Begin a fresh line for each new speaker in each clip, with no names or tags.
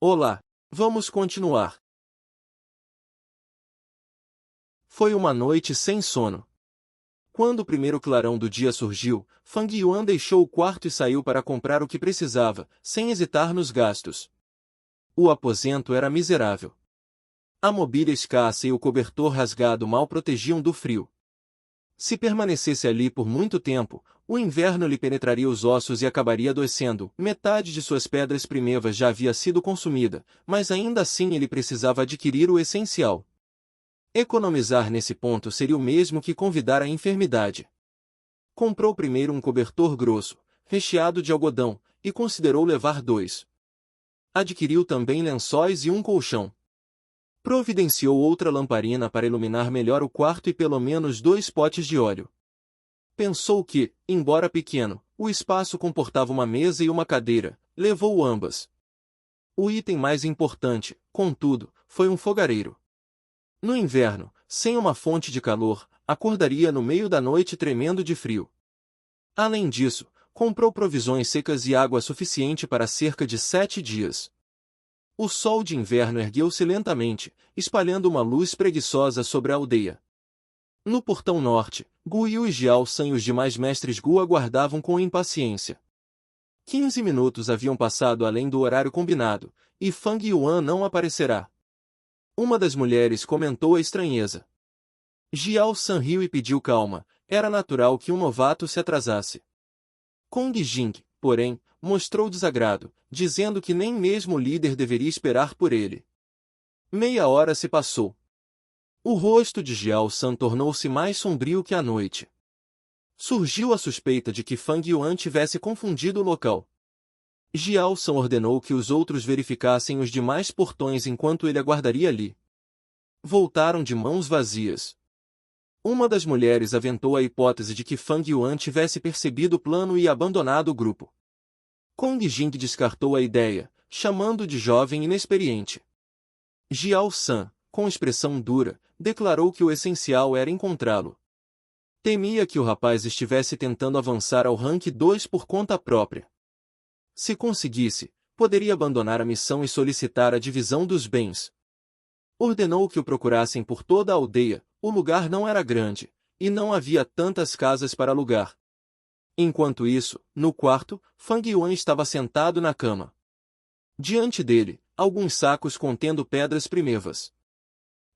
Olá, vamos continuar. Foi uma noite sem sono. Quando o primeiro clarão do dia surgiu, Fang Yuan deixou o quarto e saiu para comprar o que precisava, sem hesitar nos gastos. O aposento era miserável. A mobília escassa e o cobertor rasgado mal protegiam do frio. Se permanecesse ali por muito tempo, o inverno lhe penetraria os ossos e acabaria adoecendo. Metade de suas pedras primevas já havia sido consumida, mas ainda assim ele precisava adquirir o essencial. Economizar nesse ponto seria o mesmo que convidar a enfermidade. Comprou primeiro um cobertor grosso, recheado de algodão, e considerou levar 2. Adquiriu também lençóis e um colchão. Providenciou outra lamparina para iluminar melhor o quarto e pelo menos 2 potes de óleo. Pensou que, embora pequeno, o espaço comportava uma mesa e uma cadeira, levou ambas. O item mais importante, contudo, foi um fogareiro. No inverno, sem uma fonte de calor, acordaria no meio da noite tremendo de frio. Além disso, comprou provisões secas e água suficiente para cerca de 7 dias. O sol de inverno ergueu-se lentamente, espalhando uma luz preguiçosa sobre a aldeia. No portão norte, Gu Yu e Jiao San e os demais mestres Gu aguardavam com impaciência. 15 minutos haviam passado além do horário combinado, e Fang Yuan não aparecerá. Uma das mulheres comentou a estranheza. Jiao San riu e pediu calma, era natural que um novato se atrasasse. Kong Jing, porém, mostrou desagrado, dizendo que nem mesmo o líder deveria esperar por ele. Meia hora se passou. O rosto de Jiao San tornou-se mais sombrio que a noite. Surgiu a suspeita de que Fang Yuan tivesse confundido o local. Jiao San ordenou que os outros verificassem os demais portões enquanto ele aguardaria ali. Voltaram de mãos vazias. Uma das mulheres aventou a hipótese de que Fang Yuan tivesse percebido o plano e abandonado o grupo. Kong Jing descartou a ideia, chamando de jovem inexperiente. Jiao San, com expressão dura, declarou que o essencial era encontrá-lo. Temia que o rapaz estivesse tentando avançar ao rank 2 por conta própria. Se conseguisse, poderia abandonar a missão e solicitar a divisão dos bens. Ordenou que o procurassem por toda a aldeia, o lugar não era grande, e não havia tantas casas para alugar. Enquanto isso, no quarto, Fang Yuan estava sentado na cama. Diante dele, alguns sacos contendo pedras primevas.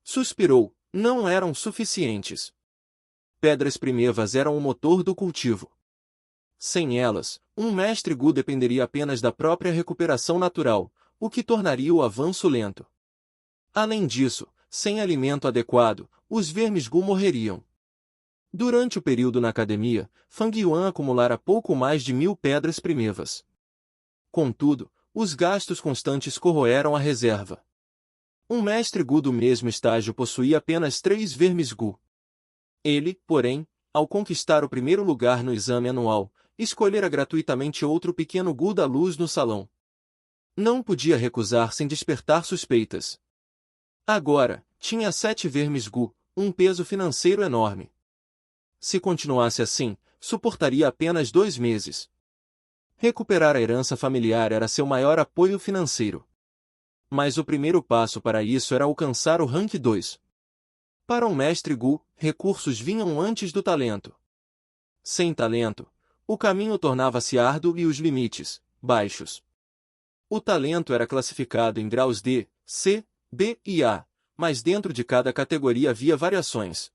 Suspirou, não eram suficientes. Pedras primevas eram o motor do cultivo. Sem elas, um mestre Gu dependeria apenas da própria recuperação natural, o que tornaria o avanço lento. Além disso, sem alimento adequado, os vermes Gu morreriam. Durante o período na academia, Fang Yuan acumulara pouco mais de 1000 pedras primevas. Contudo, os gastos constantes corroeram a reserva. Um mestre Gu do mesmo estágio possuía apenas 3 vermes Gu. Ele, porém, ao conquistar o primeiro lugar no exame anual, escolhera gratuitamente outro pequeno Gu da luz no salão. Não podia recusar sem despertar suspeitas. Agora, tinha 7 vermes Gu, um peso financeiro enorme. Se continuasse assim, suportaria apenas 2 meses. Recuperar a herança familiar era seu maior apoio financeiro. Mas o primeiro passo para isso era alcançar o rank 2. Para um mestre Gu, recursos vinham antes do talento. Sem talento, o caminho tornava-se árduo e os limites, baixos. O talento era classificado em graus D, C, B e A, mas dentro de cada categoria havia variações.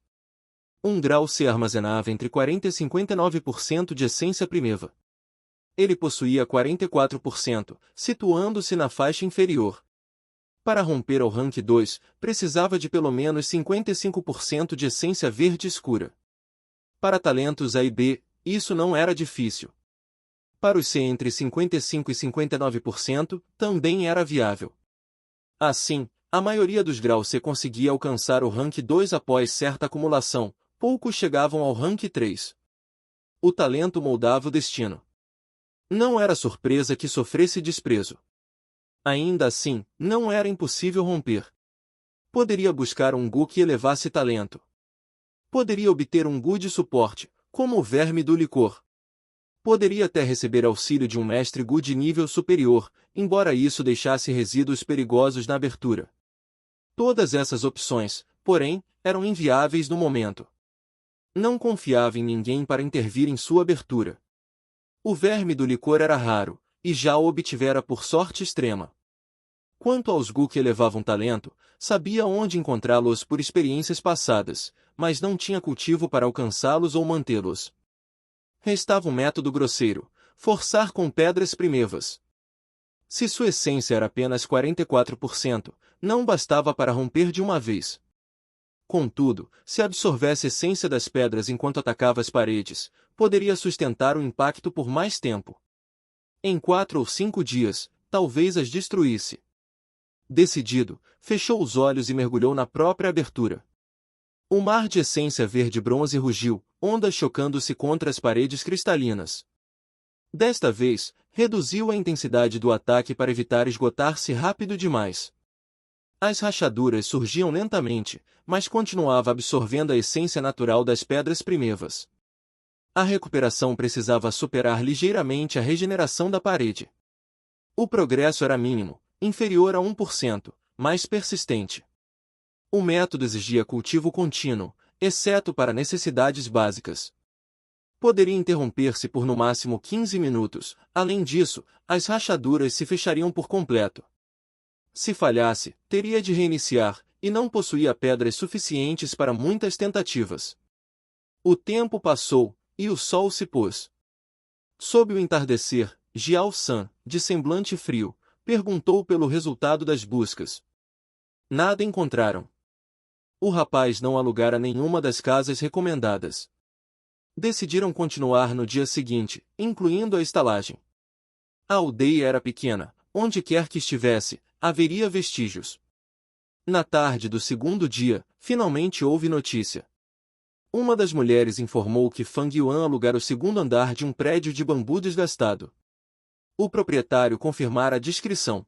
Um grau C armazenava entre 40 e 59% de essência primeva. Ele possuía 44%, situando-se na faixa inferior. Para romper ao rank 2, precisava de pelo menos 55% de essência verde escura. Para talentos A e B, isso não era difícil. Para os C entre 55% e 59%, também era viável. Assim, a maioria dos graus C conseguia alcançar o rank 2 após certa acumulação, poucos chegavam ao rank 3. O talento moldava o destino. Não era surpresa que sofresse desprezo. Ainda assim, não era impossível romper. Poderia buscar um Gu que elevasse talento. Poderia obter um Gu de suporte, como o verme do licor. Poderia até receber auxílio de um mestre Gu de nível superior, embora isso deixasse resíduos perigosos na abertura. Todas essas opções, porém, eram inviáveis no momento. Não confiava em ninguém para intervir em sua abertura. O verme do licor era raro, e já o obtivera por sorte extrema. Quanto aos Gu que elevavam talento, sabia onde encontrá-los por experiências passadas, mas não tinha cultivo para alcançá-los ou mantê-los. Restava um método grosseiro: forçar com pedras primevas. Se sua essência era apenas 44%, não bastava para romper de uma vez. Contudo, se absorvesse a essência das pedras enquanto atacava as paredes, poderia sustentar o impacto por mais tempo. Em 4 ou 5 dias, talvez as destruísse. Decidido, fechou os olhos e mergulhou na própria abertura. O mar de essência verde-bronze rugiu, ondas chocando-se contra as paredes cristalinas. Desta vez, reduziu a intensidade do ataque para evitar esgotar-se rápido demais. As rachaduras surgiam lentamente, mas continuava absorvendo a essência natural das pedras primevas. A recuperação precisava superar ligeiramente a regeneração da parede. O progresso era mínimo, inferior a 1%, mas persistente. O método exigia cultivo contínuo, exceto para necessidades básicas. Poderia interromper-se por no máximo 15 minutos, além disso, as rachaduras se fechariam por completo. Se falhasse, teria de reiniciar, e não possuía pedras suficientes para muitas tentativas. O tempo passou, e o sol se pôs. Sob o entardecer, Jiao San, de semblante frio, perguntou pelo resultado das buscas. Nada encontraram. O rapaz não alugara nenhuma das casas recomendadas. Decidiram continuar no dia seguinte, incluindo a estalagem. A aldeia era pequena, onde quer que estivesse, haveria vestígios. Na tarde do segundo dia, finalmente houve notícia. Uma das mulheres informou que Fang Yuan alugara o segundo andar de um prédio de bambu desgastado. O proprietário confirmara a descrição.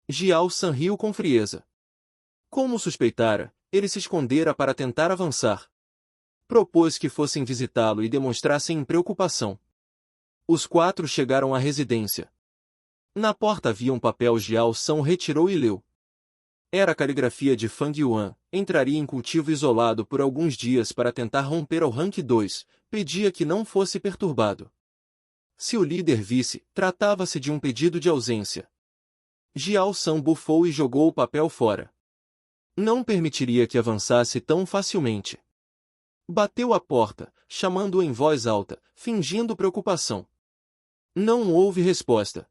Jiao San riu com frieza. Como suspeitara, ele se escondera para tentar avançar. Propôs que fossem visitá-lo e demonstrassem preocupação. Os 4 chegaram à residência. Na porta havia um papel. Jiao San retirou e leu. Era a caligrafia de Fang Yuan. Entraria em cultivo isolado por alguns dias para tentar romper ao rank 2, pedia que não fosse perturbado. Se o líder visse, tratava-se de um pedido de ausência. Jiao San bufou e jogou o papel fora. Não permitiria que avançasse tão facilmente. Bateu à porta, chamando-o em voz alta, fingindo preocupação. Não houve resposta.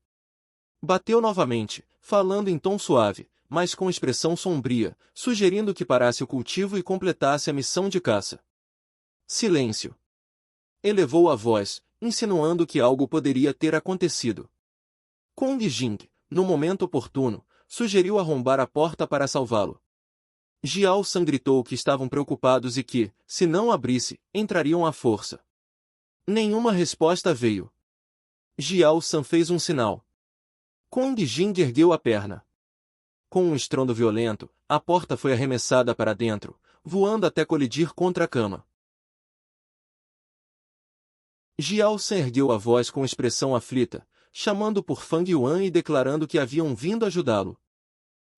Bateu novamente, falando em tom suave, mas com expressão sombria, sugerindo que parasse o cultivo e completasse a missão de caça. Silêncio. Elevou a voz, insinuando que algo poderia ter acontecido. Kong Jing, no momento oportuno, sugeriu arrombar a porta para salvá-lo. Jiao San gritou que estavam preocupados e que, se não abrisse, entrariam à força. Nenhuma resposta veio. Jiao San fez um sinal. Kong Jing ergueu a perna. Com um estrondo violento, a porta foi arremessada para dentro, voando até colidir contra a cama. Jiao San ergueu a voz com expressão aflita, chamando por Fang Yuan e declarando que haviam vindo ajudá-lo.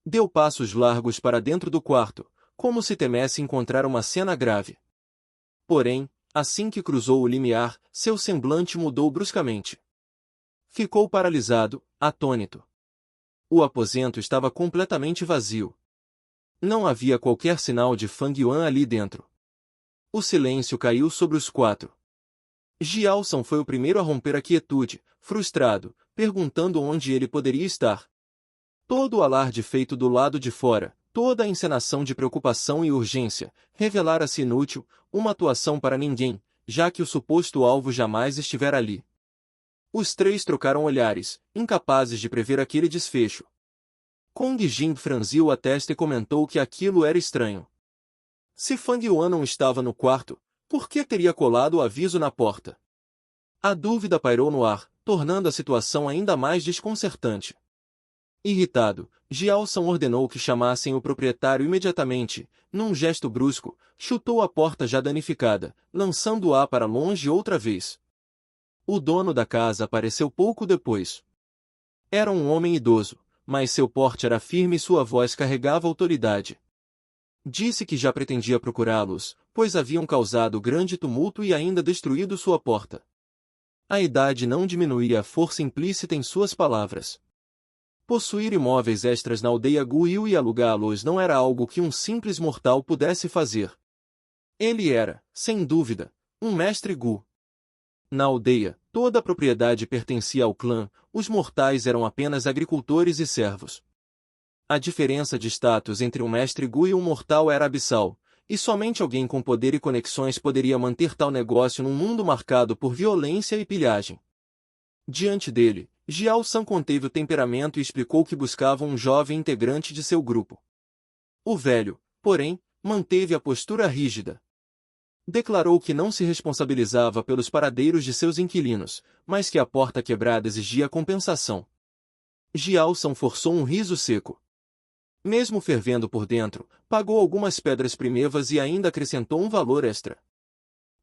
Deu passos largos para dentro do quarto, como se temesse encontrar uma cena grave. Porém, assim que cruzou o limiar, seu semblante mudou bruscamente. Ficou paralisado, atônito. O aposento estava completamente vazio. Não havia qualquer sinal de Fang Yuan ali dentro. O silêncio caiu sobre os 4. Jiao San foi o primeiro a romper a quietude, frustrado, perguntando onde ele poderia estar. Todo o alarde feito do lado de fora, toda a encenação de preocupação e urgência, revelara-se inútil, uma atuação para ninguém, já que o suposto alvo jamais estivera ali. Os 3 trocaram olhares, incapazes de prever aquele desfecho. Kong Jing franziu a testa e comentou que aquilo era estranho. Se Fang Yuan não estava no quarto, por que teria colado o aviso na porta? A dúvida pairou no ar, tornando a situação ainda mais desconcertante. Irritado, Jiao San ordenou que chamassem o proprietário imediatamente. Num gesto brusco, chutou a porta já danificada, lançando-a para longe outra vez. O dono da casa apareceu pouco depois. Era um homem idoso, mas seu porte era firme e sua voz carregava autoridade. Disse que já pretendia procurá-los, pois haviam causado grande tumulto e ainda destruído sua porta. A idade não diminuía a força implícita em suas palavras. Possuir imóveis extras na aldeia Guil e alugá-los não era algo que um simples mortal pudesse fazer. Ele era, sem dúvida, um mestre Gu. Na aldeia, toda a propriedade pertencia ao clã, os mortais eram apenas agricultores e servos. A diferença de status entre um mestre Gu e um mortal era abissal, e somente alguém com poder e conexões poderia manter tal negócio num mundo marcado por violência e pilhagem. Diante dele, Jiao San conteve o temperamento e explicou que buscava um jovem integrante de seu grupo. O velho, porém, manteve a postura rígida. Declarou que não se responsabilizava pelos paradeiros de seus inquilinos, mas que a porta quebrada exigia compensação. Jiao San forçou um riso seco. Mesmo fervendo por dentro, pagou algumas pedras primevas e ainda acrescentou um valor extra.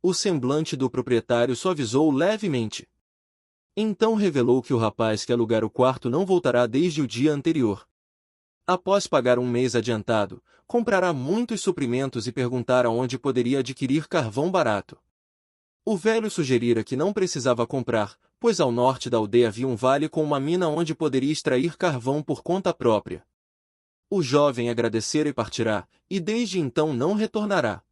O semblante do proprietário suavizou levemente. Então revelou que o rapaz que alugara o quarto não voltará desde o dia anterior. Após pagar um mês adiantado, comprará muitos suprimentos e perguntar aonde poderia adquirir carvão barato. O velho sugerira que não precisava comprar, pois ao norte da aldeia havia um vale com uma mina onde poderia extrair carvão por conta própria. O jovem agradecera e partirá, e desde então não retornará.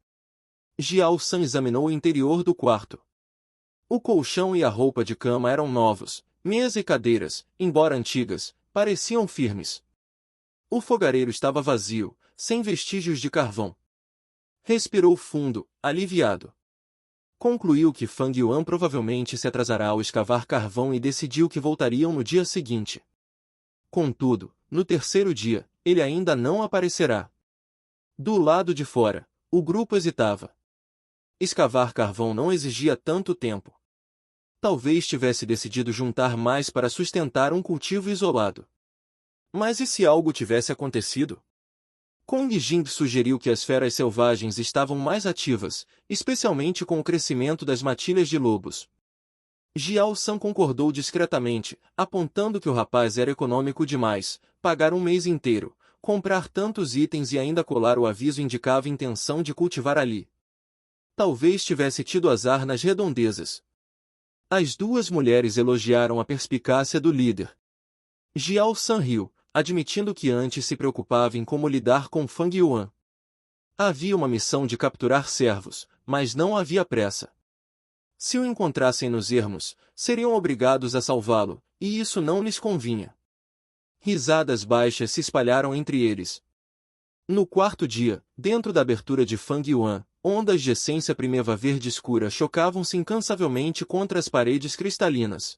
Jiao San examinou o interior do quarto. O colchão e a roupa de cama eram novos, mesa e cadeiras, embora antigas, pareciam firmes. O fogareiro estava vazio, sem vestígios de carvão. Respirou fundo, aliviado. Concluiu que Fang Yuan provavelmente se atrasará ao escavar carvão e decidiu que voltariam no dia seguinte. Contudo, no terceiro dia, ele ainda não aparecerá. Do lado de fora, o grupo hesitava. Escavar carvão não exigia tanto tempo. Talvez tivesse decidido juntar mais para sustentar um cultivo isolado. Mas e se algo tivesse acontecido? Kong Jing sugeriu que as feras selvagens estavam mais ativas, especialmente com o crescimento das matilhas de lobos. Jiao San concordou discretamente, apontando que o rapaz era econômico demais. Pagar um mês inteiro, comprar tantos itens e ainda colar o aviso indicava intenção de cultivar ali. Talvez tivesse tido azar nas redondezas. As duas mulheres elogiaram a perspicácia do líder. Jiao San riu, admitindo que antes se preocupava em como lidar com Fang Yuan. Havia uma missão de capturar servos, mas não havia pressa. Se o encontrassem nos ermos, seriam obrigados a salvá-lo, e isso não lhes convinha. Risadas baixas se espalharam entre eles. No quarto dia, dentro da abertura de Fang Yuan, ondas de essência primeva verde escura chocavam-se incansavelmente contra as paredes cristalinas.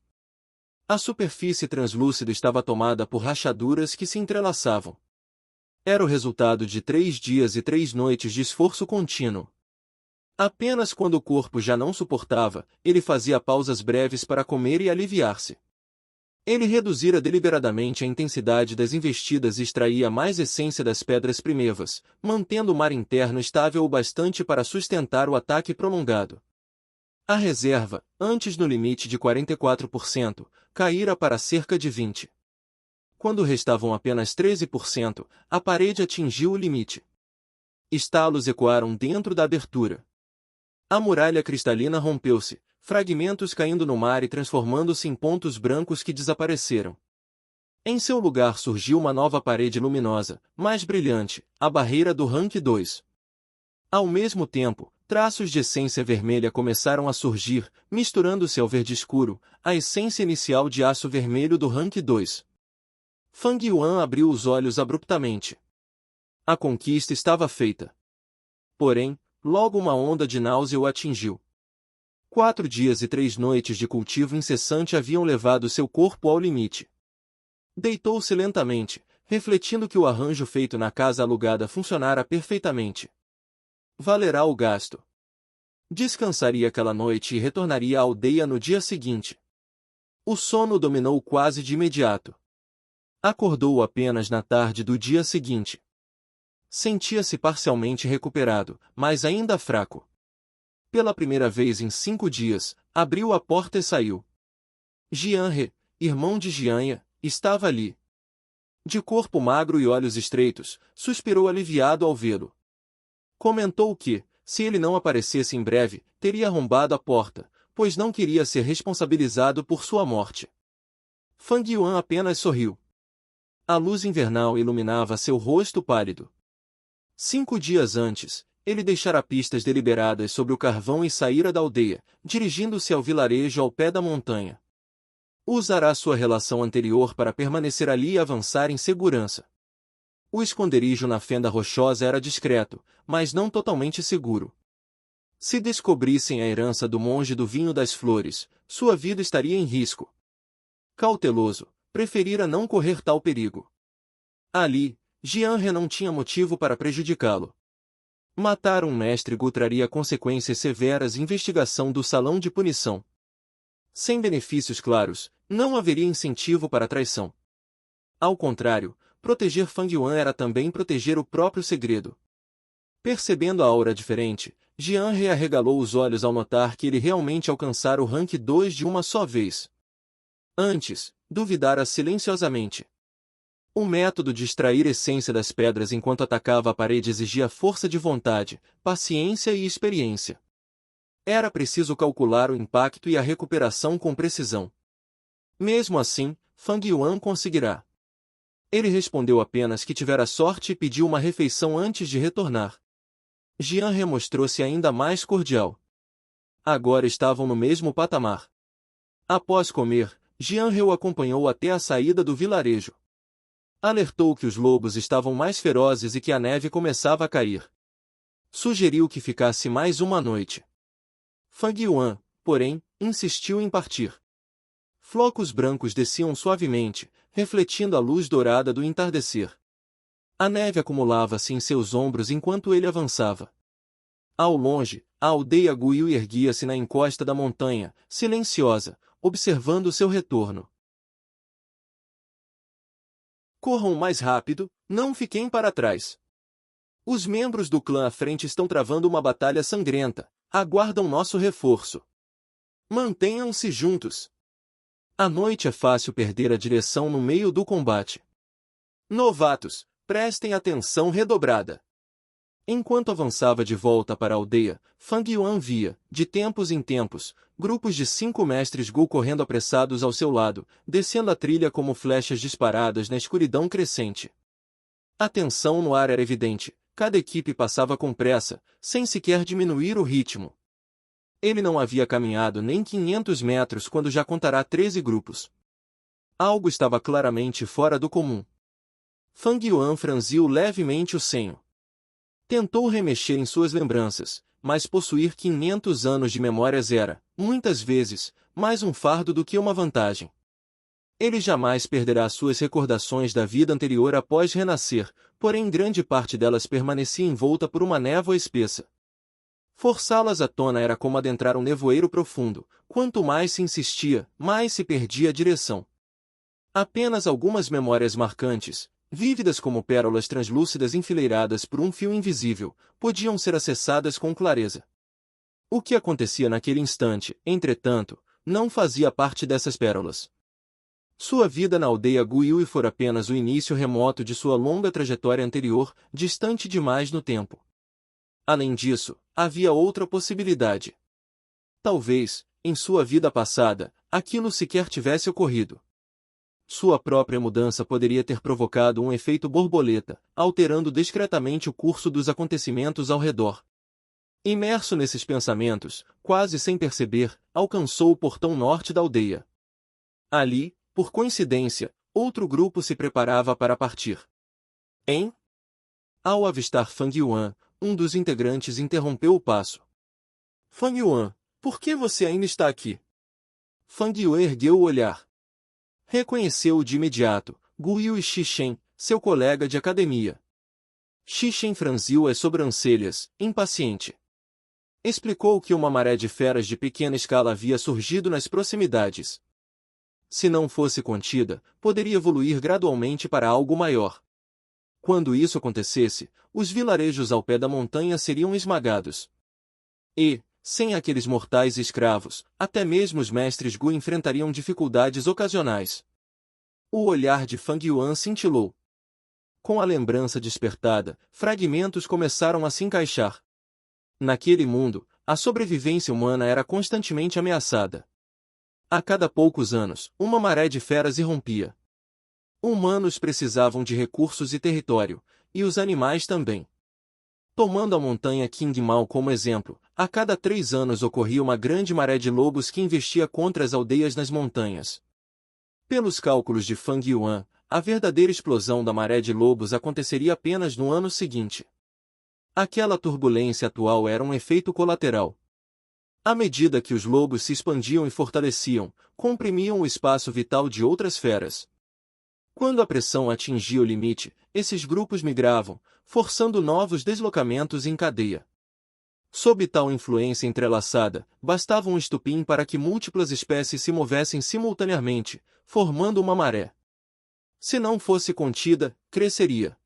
A superfície translúcida estava tomada por rachaduras que se entrelaçavam. Era o resultado de 3 dias e 3 noites de esforço contínuo. Apenas quando o corpo já não suportava, ele fazia pausas breves para comer e aliviar-se. Ele reduzira deliberadamente a intensidade das investidas e extraía mais essência das pedras primevas, mantendo o mar interno estável o bastante para sustentar o ataque prolongado. A reserva, antes no limite de 44%, caíra para cerca de 20%. Quando restavam apenas 13%, a parede atingiu o limite. Estalos ecoaram dentro da abertura. A muralha cristalina rompeu-se, fragmentos caindo no mar e transformando-se em pontos brancos que desapareceram. Em seu lugar surgiu uma nova parede luminosa, mais brilhante, a barreira do Rank 2. Ao mesmo tempo, traços de essência vermelha começaram a surgir, misturando-se ao verde escuro, a essência inicial de aço vermelho do Rank 2. Fang Yuan abriu os olhos abruptamente. A conquista estava feita. Porém, logo uma onda de náusea o atingiu. 4 dias e 3 noites de cultivo incessante haviam levado seu corpo ao limite. Deitou-se lentamente, refletindo que o arranjo feito na casa alugada funcionara perfeitamente. Valerá o gasto. Descansaria aquela noite e retornaria à aldeia no dia seguinte. O sono dominou quase de imediato. Acordou apenas na tarde do dia seguinte. Sentia-se parcialmente recuperado, mas ainda fraco. Pela primeira vez em 5 dias, Abriu a porta e saiu. Jianhe, irmão de Jianya, estava ali. De corpo magro e olhos estreitos, suspirou aliviado ao vê-lo. Comentou que, se ele não aparecesse em breve, teria arrombado a porta, pois não queria ser responsabilizado por sua morte. Fang Yuan apenas sorriu. A luz invernal iluminava seu rosto pálido. 5 dias antes, ele deixara pistas deliberadas sobre o carvão e saíra da aldeia, dirigindo-se ao vilarejo ao pé da montanha. Usará sua relação anterior para permanecer ali e avançar em segurança. O esconderijo na fenda rochosa era discreto, mas não totalmente seguro. Se descobrissem a herança do monge do vinho das flores, sua vida estaria em risco. Cauteloso, preferira não correr tal perigo. Ali, Jianhe não tinha motivo para prejudicá-lo. Matar um mestre Gu traria consequências severas e investigação do salão de punição. Sem benefícios claros, não haveria incentivo para a traição. Ao contrário, proteger Fang Yuan era também proteger o próprio segredo. Percebendo a aura diferente, Jianhe arregalou os olhos ao notar que ele realmente alcançara o rank 2 de uma só vez. Antes, duvidara silenciosamente. O método de extrair essência das pedras enquanto atacava a parede exigia força de vontade, paciência e experiência. Era preciso calcular o impacto e a recuperação com precisão. Mesmo assim, Fang Yuan conseguirá. Ele respondeu apenas que tivera sorte e pediu uma refeição antes de retornar. Jianhe mostrou-se ainda mais cordial. Agora estavam no mesmo patamar. Após comer, Jianhe o acompanhou até a saída do vilarejo. Alertou que os lobos estavam mais ferozes e que a neve começava a cair. Sugeriu que ficasse mais uma noite. Fang Yuan, porém, insistiu em partir. Flocos brancos desciam suavemente, refletindo a luz dourada do entardecer. A neve acumulava-se em seus ombros enquanto ele avançava. Ao longe, a aldeia Guiu erguia-se na encosta da montanha, silenciosa, observando seu retorno. Corram mais rápido, não fiquem para trás. Os membros do clã à frente estão travando uma batalha sangrenta, aguardam nosso reforço. Mantenham-se juntos. À noite é fácil perder a direção no meio do combate. Novatos, prestem atenção redobrada. Enquanto avançava de volta para a aldeia, Fang Yuan via, de tempos em tempos, grupos de 5 mestres Gu correndo apressados ao seu lado, descendo a trilha como flechas disparadas na escuridão crescente. A tensão no ar era evidente, cada equipe passava com pressa, sem sequer diminuir o ritmo. Ele não havia caminhado nem 500 metros quando já contará 13 grupos. Algo estava claramente fora do comum. Fang Yuan franziu levemente o senho. Tentou remexer em suas lembranças, mas possuir 500 anos de memórias era, muitas vezes, mais um fardo do que uma vantagem. Ele jamais perderá suas recordações da vida anterior após renascer, porém grande parte delas permanecia envolta por uma névoa espessa. Forçá-las à tona era como adentrar um nevoeiro profundo, quanto mais se insistia, mais se perdia a direção. Apenas algumas memórias marcantes, vívidas como pérolas translúcidas enfileiradas por um fio invisível, podiam ser acessadas com clareza. O que acontecia naquele instante, entretanto, não fazia parte dessas pérolas. Sua vida na aldeia Guiu fora apenas o início remoto de sua longa trajetória anterior, distante demais no tempo. Além disso, havia outra possibilidade. Talvez, em sua vida passada, aquilo sequer tivesse ocorrido. Sua própria mudança poderia ter provocado um efeito borboleta, alterando discretamente o curso dos acontecimentos ao redor. Imerso nesses pensamentos, quase sem perceber, alcançou o portão norte da aldeia. Ali, por coincidência, outro grupo se preparava para partir. Ao avistar Fang Yuan, um dos integrantes interrompeu o passo. Fang Yuan, por que você ainda está aqui? Fang Yuan ergueu o olhar. Reconheceu-o de imediato, Guiu e Xishen, seu colega de academia. Xishen franziu as sobrancelhas, impaciente. Explicou que uma maré de feras de pequena escala havia surgido nas proximidades. Se não fosse contida, poderia evoluir gradualmente para algo maior. Quando isso acontecesse, os vilarejos ao pé da montanha seriam esmagados. E, Sem aqueles mortais escravos, até mesmo os mestres Gu enfrentariam dificuldades ocasionais. O olhar de Fang Yuan cintilou. Com a lembrança despertada, fragmentos começaram a se encaixar. Naquele mundo, a sobrevivência humana era constantemente ameaçada. A cada poucos anos, uma maré de feras irrompia. Humanos precisavam de recursos e território, e os animais também. Tomando a montanha Qing Mao como exemplo, a cada 3 anos ocorria uma grande maré de lobos que investia contra as aldeias nas montanhas. Pelos cálculos de Fang Yuan, a verdadeira explosão da maré de lobos aconteceria apenas no ano seguinte. Aquela turbulência atual era um efeito colateral. À medida que os lobos se expandiam e fortaleciam, comprimiam o espaço vital de outras feras. Quando a pressão atingia o limite, esses grupos migravam, forçando novos deslocamentos em cadeia. Sob tal influência entrelaçada, bastava um estupim para que múltiplas espécies se movessem simultaneamente, formando uma maré. Se não fosse contida, cresceria.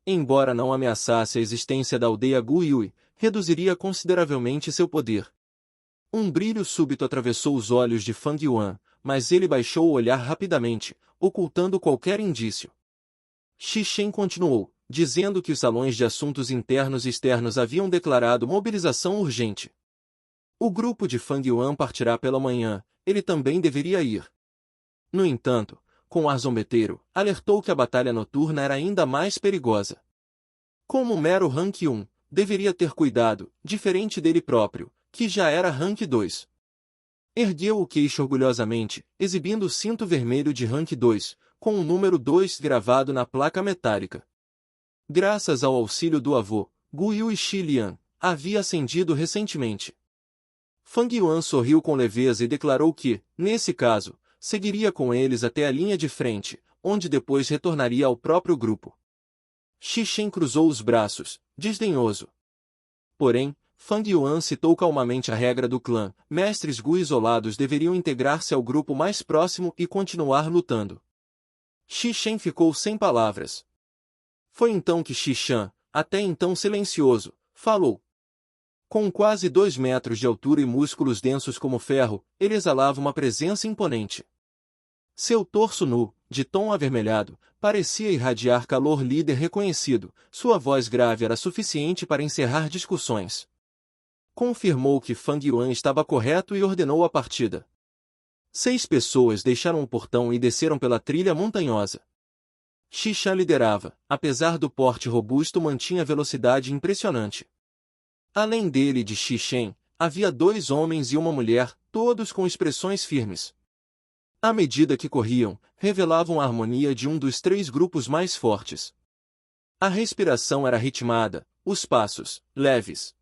Embora não ameaçasse a existência da aldeia Gu Yui, reduziria consideravelmente seu poder. Um brilho súbito atravessou os olhos de Fang Yuan, mas ele baixou o olhar rapidamente, ocultando qualquer indício. Xi Shen continuou, dizendo que os salões de assuntos internos e externos haviam declarado mobilização urgente. O grupo de Fang Yuan partirá pela manhã, ele também deveria ir. No entanto, com ar zombeteiro, alertou que a batalha noturna era ainda mais perigosa. Como mero Rank 1, deveria ter cuidado, diferente dele próprio, que já era Rank 2. Ergueu o queixo orgulhosamente, exibindo o cinto vermelho de Rank 2, com o número 2 gravado na placa metálica. Graças ao auxílio do avô, Gu Yui Shi Lian, havia ascendido recentemente. Fang Yuan sorriu com leveza e declarou que, nesse caso, seguiria com eles até a linha de frente, onde depois retornaria ao próprio grupo. Xi Shen cruzou os braços, desdenhoso. Porém, Fang Yuan citou calmamente a regra do clã: mestres Gu isolados deveriam integrar-se ao grupo mais próximo e continuar lutando. Xi Shen ficou sem palavras. Foi então que Xi Shan, até então silencioso, falou. Com quase 2 metros de altura e músculos densos como ferro, ele exalava uma presença imponente. Seu torso nu, de tom avermelhado, parecia irradiar calor. Líder reconhecido, sua voz grave era suficiente para encerrar discussões. Confirmou que Fang Yuan estava correto e ordenou a partida. 6 pessoas deixaram o portão e desceram pela trilha montanhosa. Xi Shan liderava, apesar do porte robusto, mantinha velocidade impressionante. Além dele e de Xi Shen, havia 2 homens e uma mulher, todos com expressões firmes. À medida que corriam, revelavam a harmonia de um dos 3 grupos mais fortes. A respiração era ritmada, os passos, leves.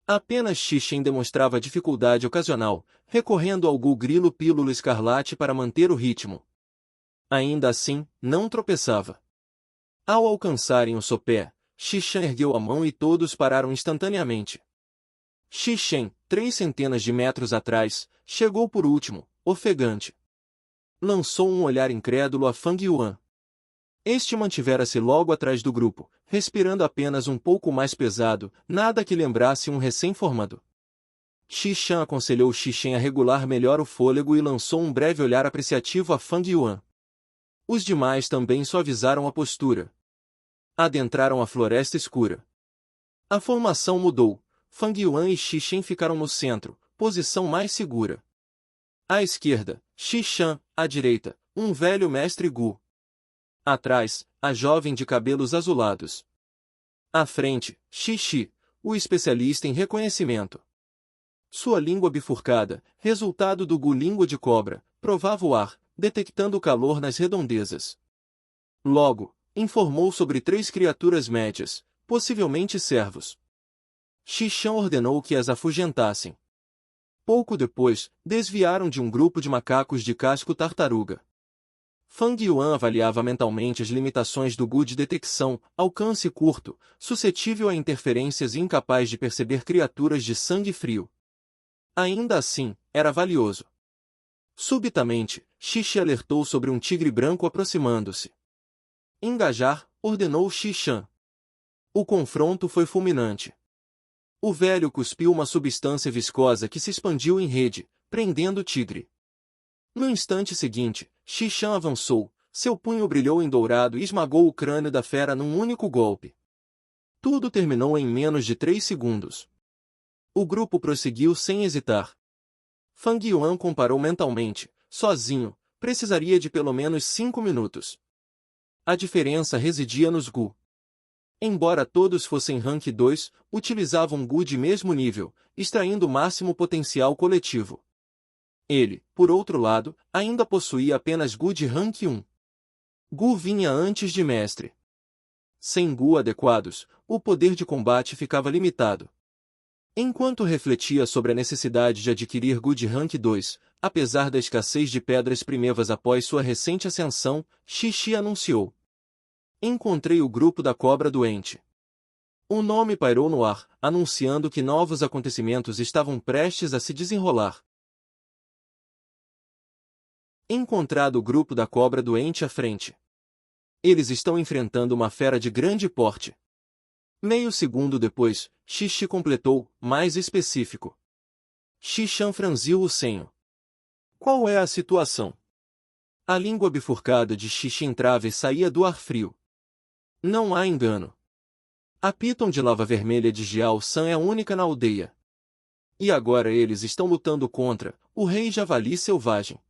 Apenas Xi Shen demonstrava dificuldade ocasional, recorrendo ao Gu Grilo Pílula Escarlate para manter o ritmo. Ainda assim, não tropeçava. Ao alcançarem o sopé, Xi Shen ergueu a mão e todos pararam instantaneamente. Xi Shen, 3 centenas de metros atrás, chegou por último, ofegante. Lançou um olhar incrédulo a Fang Yuan. Este mantivera-se logo atrás do grupo, respirando apenas um pouco mais pesado, nada que lembrasse um recém-formado. Xi Shan aconselhou Xi Shen a regular melhor o fôlego e lançou um breve olhar apreciativo a Fang Yuan. Os demais também suavizaram a postura. Adentraram a floresta escura. A formação mudou. Fang Yuan e Xi Shen ficaram no centro, posição mais segura. À esquerda, Xi Shan, à direita, um velho mestre Gu. Atrás, a jovem de cabelos azulados. À frente, Xi Shi, o especialista em reconhecimento. Sua língua bifurcada, resultado do Gu língua de cobra, provava o ar, detectando o calor nas redondezas. Logo, informou sobre 3 criaturas médias, possivelmente servos. Xi Shan ordenou que as afugentassem. Pouco depois, desviaram de um grupo de macacos de casco tartaruga. Fang Yuan avaliava mentalmente as limitações do Gu de detecção, alcance curto, suscetível a interferências e incapaz de perceber criaturas de sangue frio. Ainda assim, era valioso. Subitamente, Xi Shi alertou sobre um tigre branco aproximando-se. Engajar, ordenou Xi Shan. O confronto foi fulminante. O velho cuspiu uma substância viscosa que se expandiu em rede, prendendo o tigre. No instante seguinte, Xishan avançou, seu punho brilhou em dourado e esmagou o crânio da fera num único golpe. Tudo terminou em menos de 3 segundos. O grupo prosseguiu sem hesitar. Fang Yuan comparou mentalmente, sozinho, precisaria de pelo menos 5 minutos. A diferença residia nos Gu. Embora todos fossem Rank 2, utilizavam Gu de mesmo nível, extraindo o máximo potencial coletivo. Ele, por outro lado, ainda possuía apenas Gu de Rank 1. Gu vinha antes de mestre. Sem Gu adequados, o poder de combate ficava limitado. Enquanto refletia sobre a necessidade de adquirir Gu de Rank 2, apesar da escassez de pedras primevas após sua recente ascensão, Xixi anunciou: encontrei o grupo da cobra doente. O nome pairou no ar, anunciando que novos acontecimentos estavam prestes a se desenrolar. Encontrado o grupo da cobra doente à frente. Eles estão enfrentando uma fera de grande porte. Meio segundo depois, Xixi completou, mais específico. Xishan franziu o senho. Qual é a situação? A língua bifurcada de Xixi entrava e saía do ar frio. Não há engano. A Piton de lava vermelha de Jiao San é a única na aldeia. E agora eles estão lutando contra o rei javali selvagem.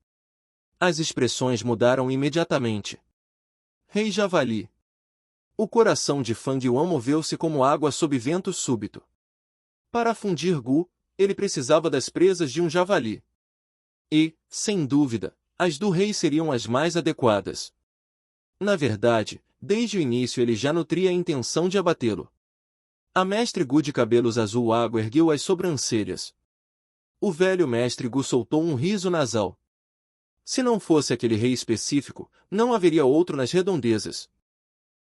As expressões mudaram imediatamente. Rei javali. O coração de Fang Yuan moveu-se como água sob vento súbito. Para fundir Gu, ele precisava das presas de um javali. E, sem dúvida, as do rei seriam as mais adequadas. Na verdade, desde o início ele já nutria a intenção de abatê-lo. A mestre Gu de cabelos azul água ergueu as sobrancelhas. O velho mestre Gu soltou um riso nasal. Se não fosse aquele rei específico, não haveria outro nas redondezas.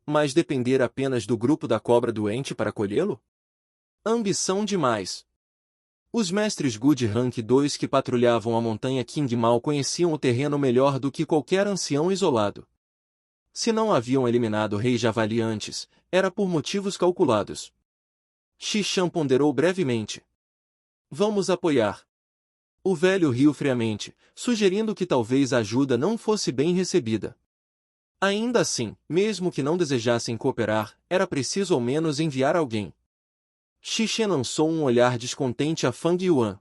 Mas depender apenas do grupo da cobra doente para colhê-lo? Ambição demais. Os mestres Gu de Rank 2 que patrulhavam a montanha King Mao conheciam o terreno melhor do que qualquer ancião isolado. Se não haviam eliminado o rei javali antes, era por motivos calculados. Xishan ponderou brevemente. Vamos apoiar. O velho riu friamente, sugerindo que talvez a ajuda não fosse bem recebida. Ainda assim, mesmo que não desejassem cooperar, era preciso ao menos enviar alguém. Xishan lançou um olhar descontente a Fang Yuan.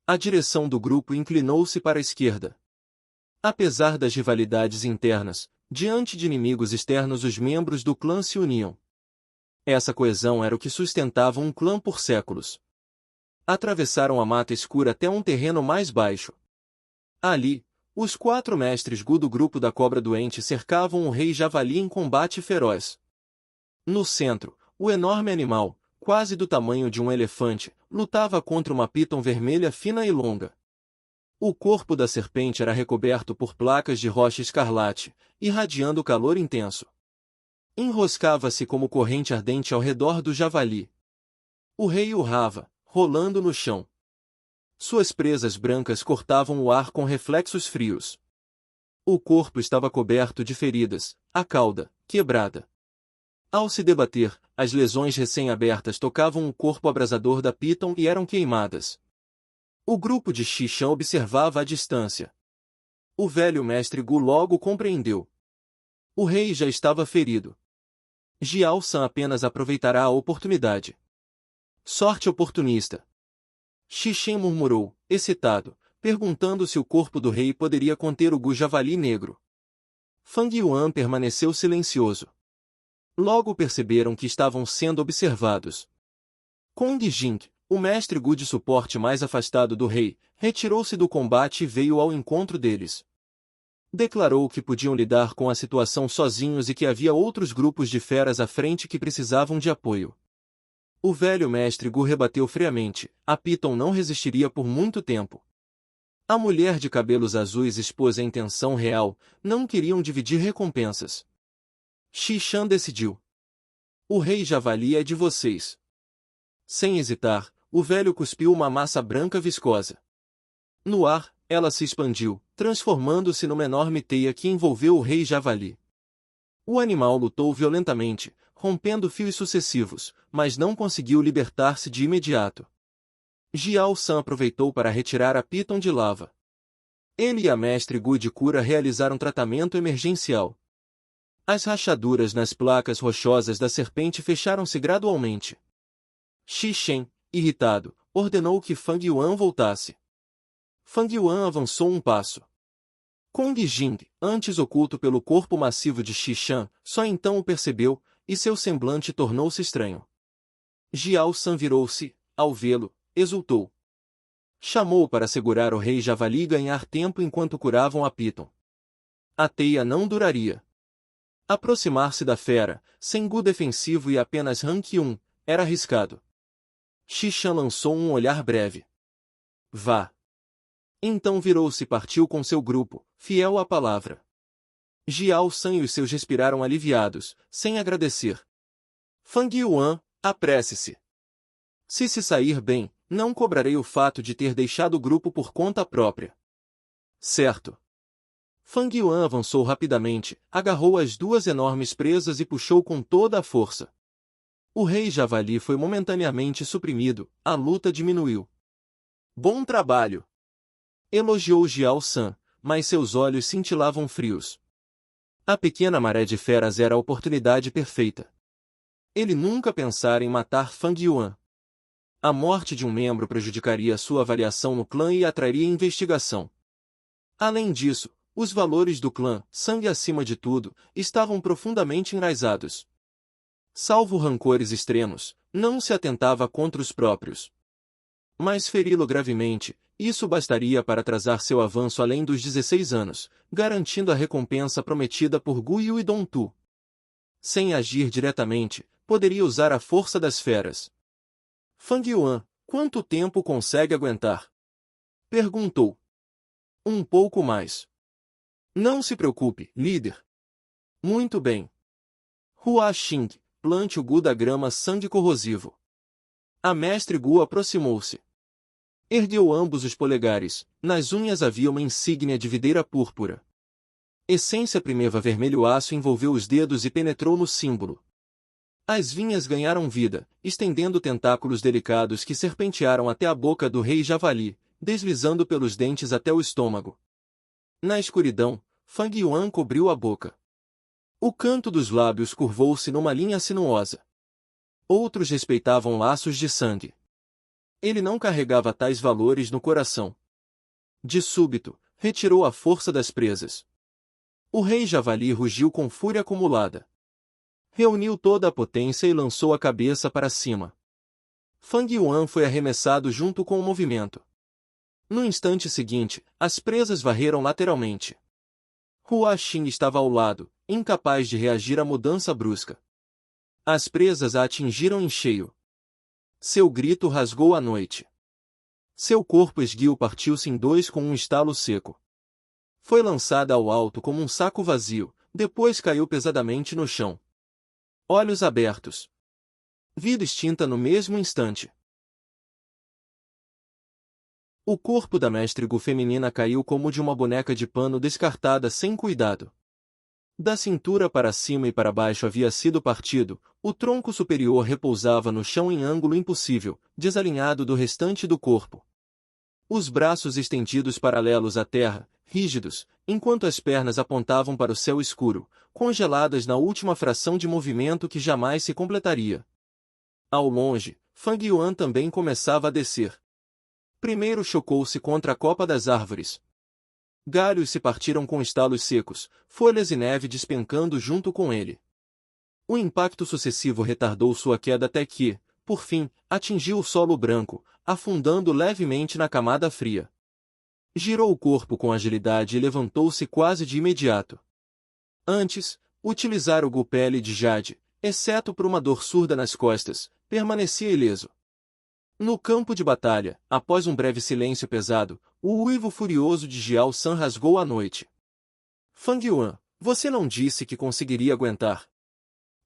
A direção do grupo inclinou-se para a esquerda. Apesar das rivalidades internas, diante de inimigos externos os membros do clã se uniam. Essa coesão era o que sustentava um clã por séculos. Atravessaram a mata escura até um terreno mais baixo. Ali, os 4 mestres Gu do grupo da cobra doente cercavam o rei javali em combate feroz. No centro, o enorme animal, quase do tamanho de um elefante, lutava contra uma piton vermelha fina e longa. O corpo da serpente era recoberto por placas de rocha escarlate, irradiando calor intenso. Enroscava-se como corrente ardente ao redor do javali. O rei urrava, rolando no chão. Suas presas brancas cortavam o ar com reflexos frios. O corpo estava coberto de feridas, a cauda, quebrada. Ao se debater, as lesões recém-abertas tocavam o corpo abrasador da Piton e eram queimadas. O grupo de Xishan observava à distância. O velho mestre Gu logo compreendeu. O rei já estava ferido. Jiao San apenas aproveitará a oportunidade. Sorte oportunista. Xishan murmurou, excitado, perguntando se o corpo do rei poderia conter o Gu javali negro. Fang Yuan permaneceu silencioso. Logo perceberam que estavam sendo observados. Kong Jing, o mestre Gu de suporte mais afastado do rei, retirou-se do combate e veio ao encontro deles. Declarou que podiam lidar com a situação sozinhos e que havia outros grupos de feras à frente que precisavam de apoio. O velho mestre Gu rebateu friamente, a Piton não resistiria por muito tempo. A mulher de cabelos azuis expôs a intenção real, não queriam dividir recompensas. Xishan decidiu. O rei javali é de vocês. Sem hesitar, o velho cuspiu uma massa branca viscosa. No ar, ela se expandiu, transformando-se numa enorme teia que envolveu o rei javali. O animal lutou violentamente, rompendo fios sucessivos, mas não conseguiu libertar-se de imediato. Jiao San aproveitou para retirar a Piton de lava. Ele e a mestre Gu de cura realizaram tratamento emergencial. As rachaduras nas placas rochosas da serpente fecharam-se gradualmente. Xi Shen, irritado, ordenou que Fang Yuan voltasse. Fang Yuan avançou um passo. Kong Jing, antes oculto pelo corpo massivo de Xi Shan, só então o percebeu, e seu semblante tornou-se estranho. Jiao San virou-se, ao vê-lo, exultou. Chamou para segurar o rei Javali e ganhar tempo enquanto curavam a Piton. A teia não duraria. Aproximar-se da fera, sem Gu defensivo e apenas Rank 1, era arriscado. Xi Shan lançou um olhar breve. Vá. Então virou-se e partiu com seu grupo, fiel à palavra. Jiao San e os seus respiraram aliviados, sem agradecer. Fang Yuan, apresse-se. Se sair bem, não cobrarei o fato de ter deixado o grupo por conta própria. Certo. Fang Yuan avançou rapidamente, agarrou as duas enormes presas e puxou com toda a força. O rei Javali foi momentaneamente suprimido, a luta diminuiu. Bom trabalho! Elogiou Jiao San, mas seus olhos cintilavam frios. A pequena maré de feras era a oportunidade perfeita. Ele nunca pensara em matar Fang Yuan. A morte de um membro prejudicaria sua avaliação no clã e atrairia investigação. Além disso, os valores do clã, sangue acima de tudo, estavam profundamente enraizados. Salvo rancores extremos, não se atentava contra os próprios. Mas feri-lo gravemente, isso bastaria para atrasar seu avanço além dos 16 anos, garantindo a recompensa prometida por Gu Yu e Dong Tu. Sem agir diretamente, poderia usar a força das feras. Fang Yuan, quanto tempo consegue aguentar? Perguntou. Um pouco mais. Não se preocupe, líder. Muito bem. Hua Xing, plante o Gu da grama sangue corrosivo. A mestre Gu aproximou-se. Ergueu ambos os polegares, nas unhas havia uma insígnia de videira púrpura. Essência primeva vermelho aço envolveu os dedos e penetrou no símbolo. As vinhas ganharam vida, estendendo tentáculos delicados que serpentearam até a boca do rei Javali, deslizando pelos dentes até o estômago. Na escuridão, Fang Yuan cobriu a boca. O canto dos lábios curvou-se numa linha sinuosa. Outros respeitavam laços de sangue. Ele não carregava tais valores no coração. De súbito, retirou a força das presas. O rei Javali rugiu com fúria acumulada. Reuniu toda a potência e lançou a cabeça para cima. Fang Yuan foi arremessado junto com o movimento. No instante seguinte, as presas varreram lateralmente. Hua Xin estava ao lado, incapaz de reagir à mudança brusca. As presas a atingiram em cheio. Seu grito rasgou a noite. Seu corpo esguio partiu-se em dois com um estalo seco. Foi lançada ao alto como um saco vazio, depois caiu pesadamente no chão. Olhos abertos. Vida extinta no mesmo instante. O corpo da mestre Gu feminina caiu como de uma boneca de pano descartada sem cuidado. Da cintura para cima e para baixo havia sido partido, o tronco superior repousava no chão em ângulo impossível, desalinhado do restante do corpo. Os braços estendidos paralelos à terra, rígidos, enquanto as pernas apontavam para o céu escuro, congeladas na última fração de movimento que jamais se completaria. Ao longe, Fang Yuan também começava a descer. Primeiro chocou-se contra a copa das árvores. Galhos se partiram com estalos secos, folhas e neve despencando junto com ele. O impacto sucessivo retardou sua queda até que, por fim, atingiu o solo branco, afundando levemente na camada fria. Girou o corpo com agilidade e levantou-se quase de imediato. Antes, utilizar o Gu pele de jade, exceto por uma dor surda nas costas, permanecia ileso. No campo de batalha, após um breve silêncio pesado, o uivo furioso de Jiao San rasgou a noite. Fang Yuan, você não disse que conseguiria aguentar.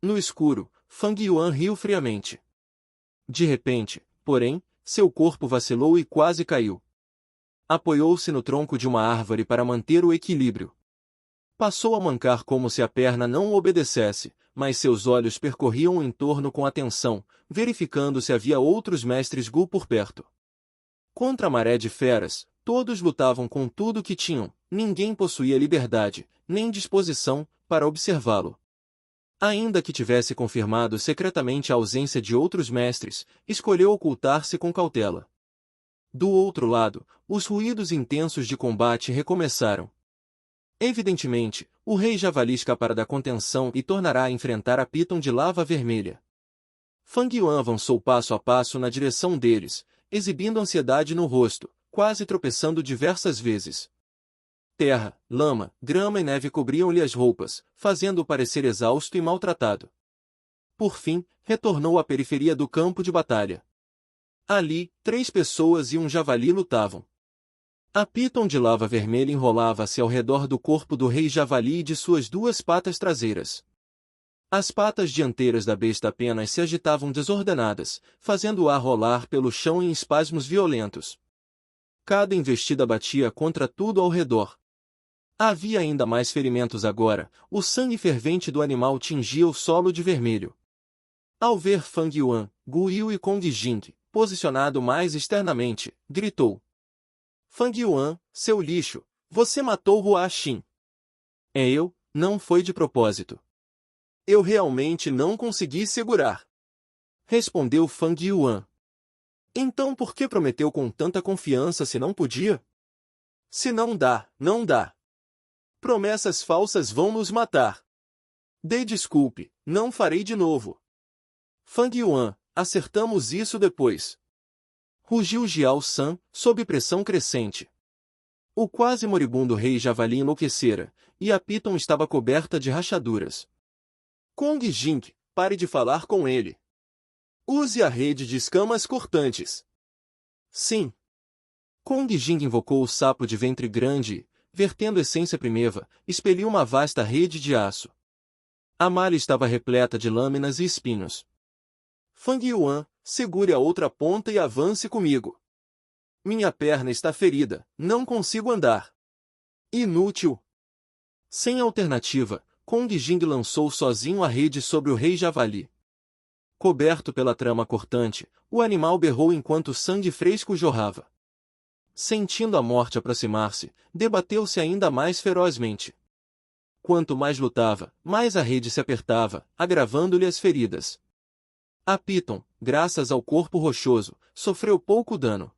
No escuro, Fang Yuan riu friamente. De repente, porém, seu corpo vacilou e quase caiu. Apoiou-se no tronco de uma árvore para manter o equilíbrio. Passou a mancar como se a perna não o obedecesse, mas seus olhos percorriam o entorno com atenção, verificando se havia outros mestres Gu por perto. Contra a maré de feras, todos lutavam com tudo que tinham, ninguém possuía liberdade, nem disposição, para observá-lo. Ainda que tivesse confirmado secretamente a ausência de outros mestres, escolheu ocultar-se com cautela. Do outro lado, os ruídos intensos de combate recomeçaram. Evidentemente, o rei Javali escapara da contenção e tornará a enfrentar a Piton de lava vermelha. Fang Yuan avançou passo a passo na direção deles, exibindo ansiedade no rosto, quase tropeçando diversas vezes. Terra, lama, grama e neve cobriam-lhe as roupas, fazendo-o parecer exausto e maltratado. Por fim, retornou à periferia do campo de batalha. Ali, 3 pessoas e um javali lutavam. A Piton de lava vermelha enrolava-se ao redor do corpo do rei javali e de suas 2 patas traseiras. As patas dianteiras da besta apenas se agitavam desordenadas, fazendo o ar rolar pelo chão em espasmos violentos. Cada investida batia contra tudo ao redor. Havia ainda mais ferimentos agora, o sangue fervente do animal tingia o solo de vermelho. Ao ver Fang Yuan, Gu Yu e Kong Jing, posicionado mais externamente, gritou: Fang Yuan, seu lixo, você matou Hua Xin. É eu, não foi de propósito. Eu realmente não consegui segurar. Respondeu Fang Yuan. Então por que prometeu com tanta confiança se não podia? Se não dá, não dá. Promessas falsas vão nos matar. Dê desculpe, não farei de novo. Fang Yuan, acertamos isso depois. Rugiu Jiao San, sob pressão crescente. O quase moribundo rei javali enlouquecera, e a Piton estava coberta de rachaduras. Kong Jing, pare de falar com ele. Use a rede de escamas cortantes. Sim. Kong Jing invocou o sapo de ventre grande e, vertendo essência primeva, expeliu uma vasta rede de aço. A malha estava repleta de lâminas e espinhos. Fang Yuan, segure a outra ponta e avance comigo. Minha perna está ferida, não consigo andar. Inútil. Sem alternativa, Kong Jing lançou sozinho a rede sobre o rei javali. Coberto pela trama cortante, o animal berrou enquanto sangue fresco jorrava. Sentindo a morte aproximar-se, debateu-se ainda mais ferozmente. Quanto mais lutava, mais a rede se apertava, agravando-lhe as feridas. A Piton, graças ao corpo rochoso, sofreu pouco dano.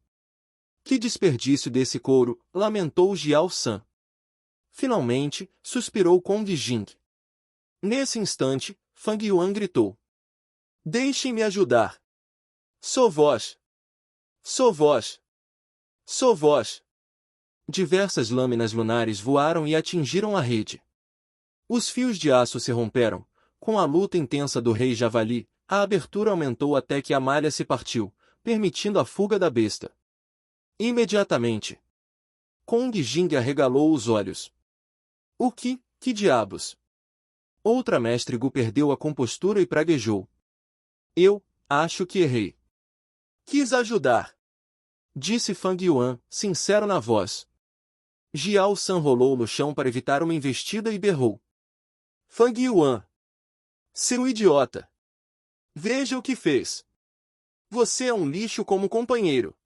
Que desperdício desse couro, lamentou Jiao San. Finalmente, suspirou Kong Jing. Nesse instante, Fang Yuan gritou: Deixem-me ajudar. Sou vós. Sou vós. Sou vós. Diversas lâminas lunares voaram e atingiram a rede. Os fios de aço se romperam. Com a luta intensa do rei javali, a abertura aumentou até que a malha se partiu, permitindo a fuga da besta. Imediatamente, Kong Jing arregalou os olhos. O que diabos? Outra mestre Gu perdeu a compostura e praguejou. Eu acho que errei. Quis ajudar. Disse Fang Yuan, sincero na voz. Jiao San rolou no chão para evitar uma investida e berrou: Fang Yuan, seu idiota! Veja o que fez. Você é um lixo como companheiro.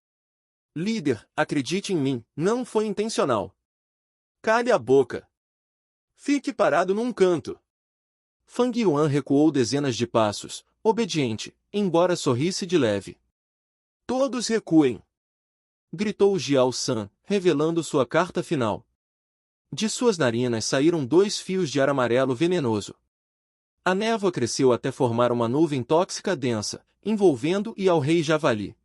Líder, acredite em mim, não foi intencional. Cale a boca. Fique parado num canto. Fang Yuan recuou dezenas de passos, obediente, embora sorrisse de leve. Todos recuem! Gritou Jiao San, revelando sua carta final. De suas narinas saíram 2 fios de ar amarelo venenoso. A névoa cresceu até formar uma nuvem tóxica densa, envolvendo e ao rei javali.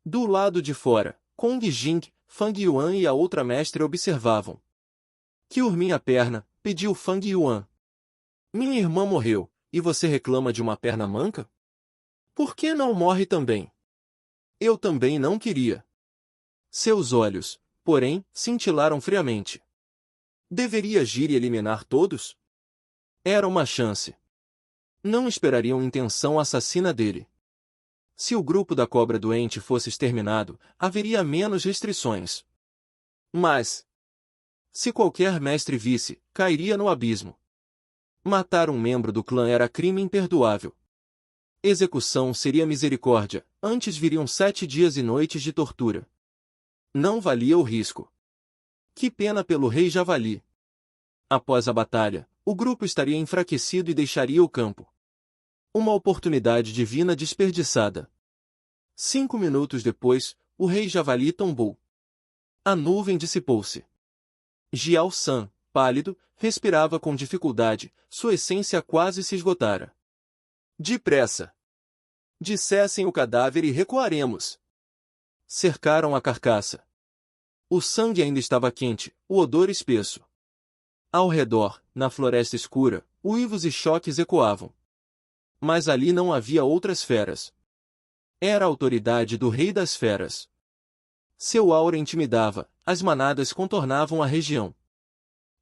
Do lado de fora, Kong Jing, Fang Yuan e a outra mestre observavam. Cure minha perna, pediu Fang Yuan. Minha irmã morreu, e você reclama de uma perna manca? Por que não morre também? Eu também não queria. Seus olhos, porém, cintilaram friamente. Deveria agir e eliminar todos? Era uma chance. Não esperariam intenção assassina dele. Se o grupo da cobra doente fosse exterminado, haveria menos restrições. Mas, se qualquer mestre visse, cairia no abismo. Matar um membro do clã era crime imperdoável. Execução seria misericórdia, antes viriam 7 dias e noites de tortura. Não valia o risco. Que pena pelo rei Javali. Após a batalha, o grupo estaria enfraquecido e deixaria o campo. Uma oportunidade divina desperdiçada. 5 minutos depois, o rei Javali tombou. A nuvem dissipou-se. Jiao San, pálido, respirava com dificuldade, sua essência quase se esgotara. Depressa! Dissessem o cadáver e recuaremos. Cercaram a carcaça. O sangue ainda estava quente, o odor espesso. Ao redor, na floresta escura, uivos e choques ecoavam. Mas ali não havia outras feras. Era a autoridade do rei das feras. Seu aura intimidava, as manadas contornavam a região.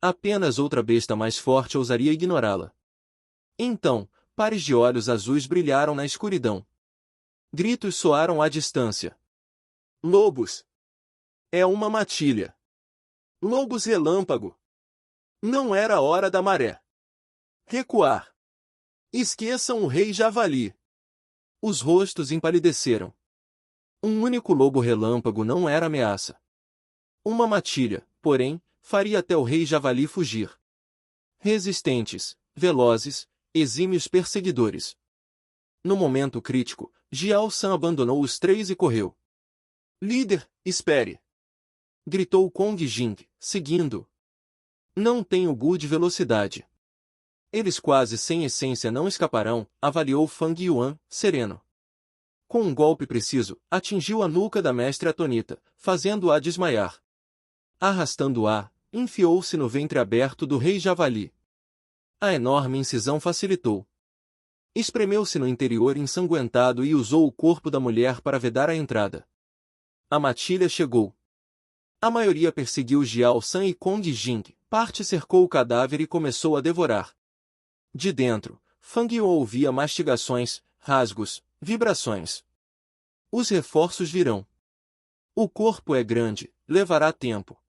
Apenas outra besta mais forte ousaria ignorá-la. Então, pares de olhos azuis brilharam na escuridão. Gritos soaram à distância. Lobos! É uma matilha! Lobos relâmpago! Não era a hora da maré. Recuar! Esqueçam o rei Javali! Os rostos empalideceram. Um único lobo relâmpago não era ameaça. Uma matilha, porém, faria até o rei Javali fugir. Resistentes, velozes, exímios perseguidores. No momento crítico, Jiao San abandonou os 3 e correu. Líder, espere! Gritou Kong Jing, seguindo. Não tenho Gu de velocidade. Eles quase sem essência não escaparão, avaliou Fang Yuan, sereno. Com um golpe preciso, atingiu a nuca da mestre atonita, fazendo-a desmaiar. Arrastando-a, enfiou-se no ventre aberto do rei Javali. A enorme incisão facilitou. Espremeu-se no interior ensanguentado e usou o corpo da mulher para vedar a entrada. A matilha chegou. A maioria perseguiu Jiao San e Kong Jing, parte cercou o cadáver e começou a devorar. De dentro, Fang Yuan ouvia mastigações, rasgos, vibrações. Os reforços virão. O corpo é grande, levará tempo.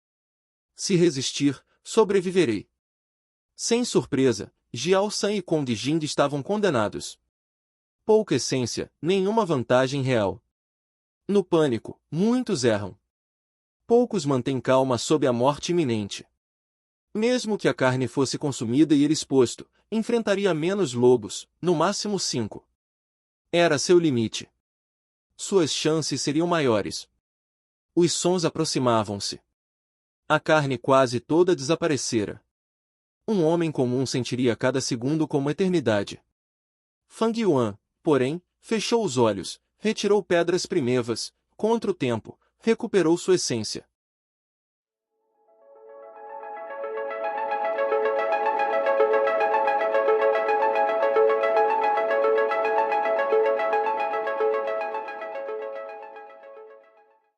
Se resistir, sobreviverei. Sem surpresa, Jiao San e Kong Jing estavam condenados. Pouca essência, nenhuma vantagem real. No pânico, muitos erram. Poucos mantêm calma sob a morte iminente. Mesmo que a carne fosse consumida e ele exposto, enfrentaria menos lobos, no máximo 5. Era seu limite. Suas chances seriam maiores. Os sons aproximavam-se. A carne quase toda desaparecera. Um homem comum sentiria cada segundo como eternidade. Fang Yuan, porém, fechou os olhos, retirou pedras primevas, contra o tempo, recuperou sua essência.